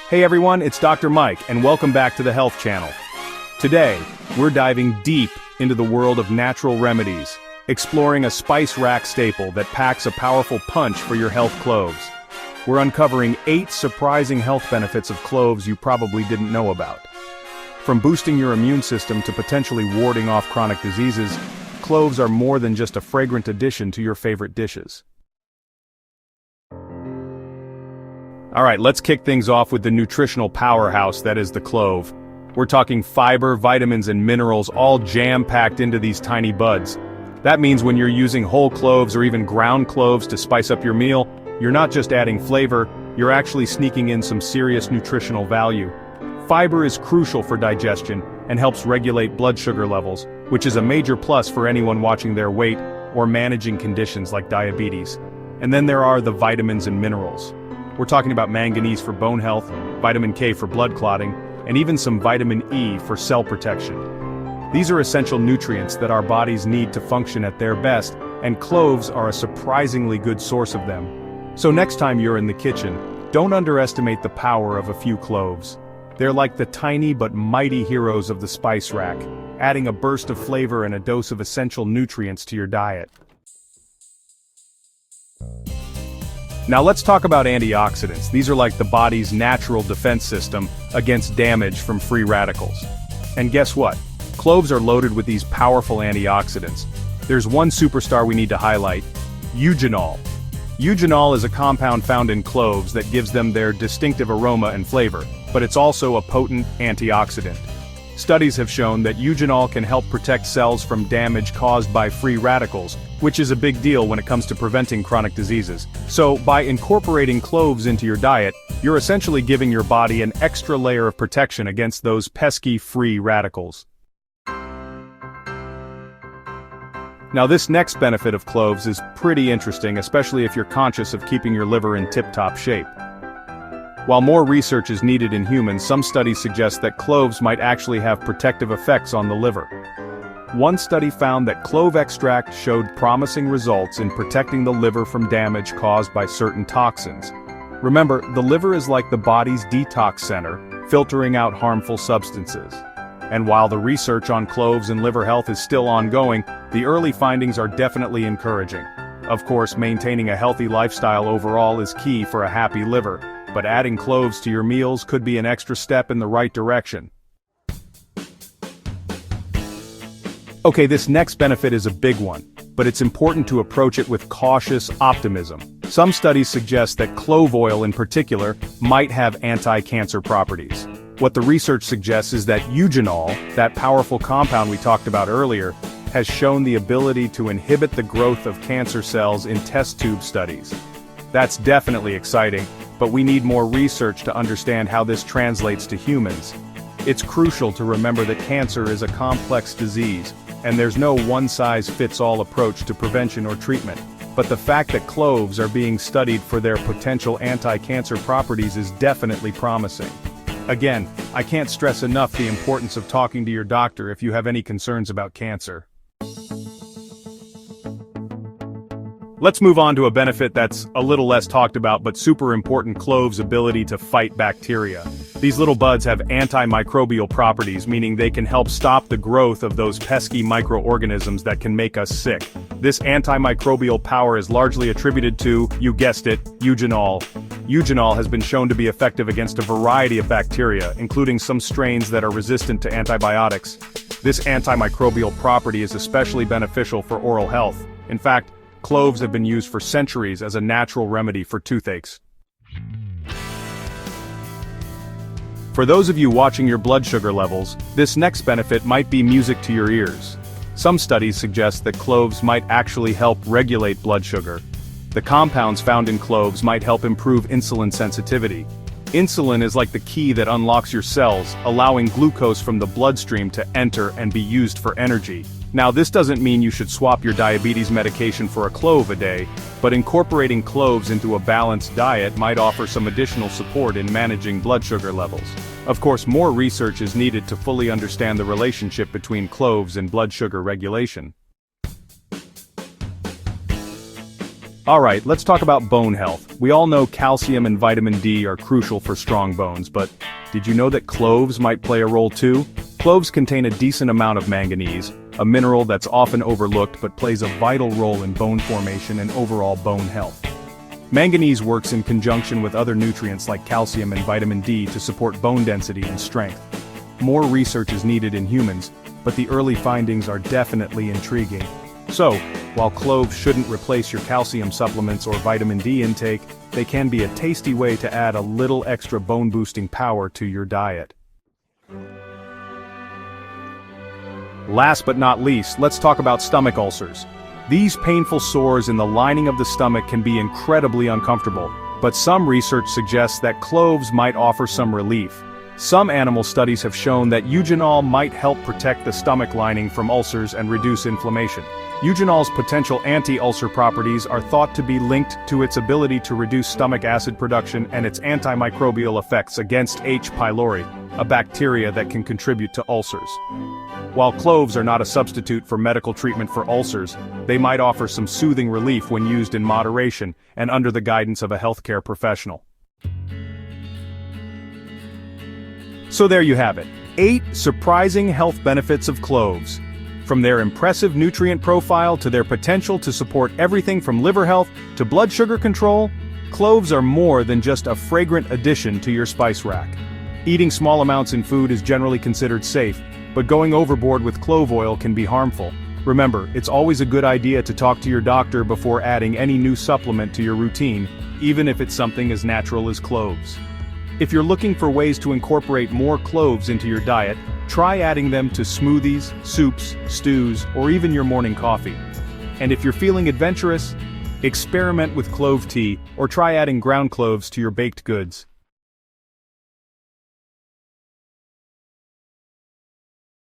Hey everyone, it's Dr. Mike, and welcome back to the Health Channel. Today, we're diving deep into the world of natural remedies, exploring a spice rack staple that packs a powerful punch for your health cloves. We're uncovering 8 surprising health benefits of cloves you probably didn't know about. From boosting your immune system to potentially warding off chronic diseases, cloves are more than just a fragrant addition to your favorite dishes. Alright, let's kick things off with the nutritional powerhouse that is the clove. We're talking fiber, vitamins, and minerals all jam-packed into these tiny buds. That means when you're using whole cloves or even ground cloves to spice up your meal, you're not just adding flavor, you're actually sneaking in some serious nutritional value. Fiber is crucial for digestion and helps regulate blood sugar levels, which is a major plus for anyone watching their weight or managing conditions like diabetes. And then there are the vitamins and minerals. We're talking about manganese for bone health, vitamin K for blood clotting, and even some vitamin E for cell protection. These are essential nutrients that our bodies need to function at their best, and cloves are a surprisingly good source of them. So next time you're in the kitchen, don't underestimate the power of a few cloves. They're like the tiny but mighty heroes of the spice rack, adding a burst of flavor and a dose of essential nutrients to your diet. Now let's talk about antioxidants. These are like the body's natural defense system against damage from free radicals. And guess what? Cloves are loaded with these powerful antioxidants. There's one superstar we need to highlight: eugenol. Eugenol is a compound found in cloves that gives them their distinctive aroma and flavor, but it's also a potent antioxidant. Studies have shown that eugenol can help protect cells from damage caused by free radicals, which is a big deal when it comes to preventing chronic diseases. So, by incorporating cloves into your diet, you're essentially giving your body an extra layer of protection against those pesky free radicals. Now this next benefit of cloves is pretty interesting, especially if you're conscious of keeping your liver in tip-top shape. While more research is needed in humans, some studies suggest that cloves might actually have protective effects on the liver. One study found that clove extract showed promising results in protecting the liver from damage caused by certain toxins. Remember, the liver is like the body's detox center, filtering out harmful substances. And while the research on cloves and liver health is still ongoing, the early findings are definitely encouraging. Of course, maintaining a healthy lifestyle overall is key for a happy liver, but adding cloves to your meals could be an extra step in the right direction. Okay, this next benefit is a big one, but it's important to approach it with cautious optimism. Some studies suggest that clove oil in particular might have anti-cancer properties. What the research suggests is that eugenol, that powerful compound we talked about earlier, has shown the ability to inhibit the growth of cancer cells in test tube studies. That's definitely exciting, but we need more research to understand how this translates to humans. It's crucial to remember that cancer is a complex disease, and there's no one-size-fits-all approach to prevention or treatment. But the fact that cloves are being studied for their potential anti-cancer properties is definitely promising. Again, I can't stress enough the importance of talking to your doctor if you have any concerns about cancer. Let's move on to a benefit that's a little less talked about but super important: cloves' ability to fight bacteria. These little buds have antimicrobial properties, meaning they can help stop the growth of those pesky microorganisms that can make us sick. This antimicrobial power is largely attributed to, you guessed it, eugenol. Eugenol has been shown to be effective against a variety of bacteria, including some strains that are resistant to antibiotics. This antimicrobial property is especially beneficial for oral health. In fact, cloves have been used for centuries as a natural remedy for toothaches. For those of you watching your blood sugar levels, this next benefit might be music to your ears. Some studies suggest that cloves might actually help regulate blood sugar. The compounds found in cloves might help improve insulin sensitivity. Insulin is like the key that unlocks your cells, allowing glucose from the bloodstream to enter and be used for energy. Now, this doesn't mean you should swap your diabetes medication for a clove a day, but incorporating cloves into a balanced diet might offer some additional support in managing blood sugar levels. Of course, more research is needed to fully understand the relationship between cloves and blood sugar regulation. Alright, let's talk about bone health. We all know calcium and vitamin D are crucial for strong bones, but did you know that cloves might play a role too? Cloves contain a decent amount of manganese, a mineral that's often overlooked but plays a vital role in bone formation and overall bone health. Manganese works in conjunction with other nutrients like calcium and vitamin D to support bone density and strength. More research is needed in humans, but the early findings are definitely intriguing. So, while cloves shouldn't replace your calcium supplements or vitamin D intake, they can be a tasty way to add a little extra bone-boosting power to your diet. Last but not least, let's talk about stomach ulcers. These painful sores in the lining of the stomach can be incredibly uncomfortable, but some research suggests that cloves might offer some relief. Some animal studies have shown that eugenol might help protect the stomach lining from ulcers and reduce inflammation. Eugenol's potential anti-ulcer properties are thought to be linked to its ability to reduce stomach acid production and its antimicrobial effects against H. pylori, a bacteria that can contribute to ulcers. While cloves are not a substitute for medical treatment for ulcers, they might offer some soothing relief when used in moderation and under the guidance of a healthcare professional. So there you have it, 8 surprising health benefits of cloves. From their impressive nutrient profile to their potential to support everything from liver health to blood sugar control, cloves are more than just a fragrant addition to your spice rack. Eating small amounts in food is generally considered safe, but going overboard with clove oil can be harmful. Remember, it's always a good idea to talk to your doctor before adding any new supplement to your routine, even if it's something as natural as cloves. If you're looking for ways to incorporate more cloves into your diet, try adding them to smoothies, soups, stews, or even your morning coffee. And if you're feeling adventurous, experiment with clove tea or try adding ground cloves to your baked goods.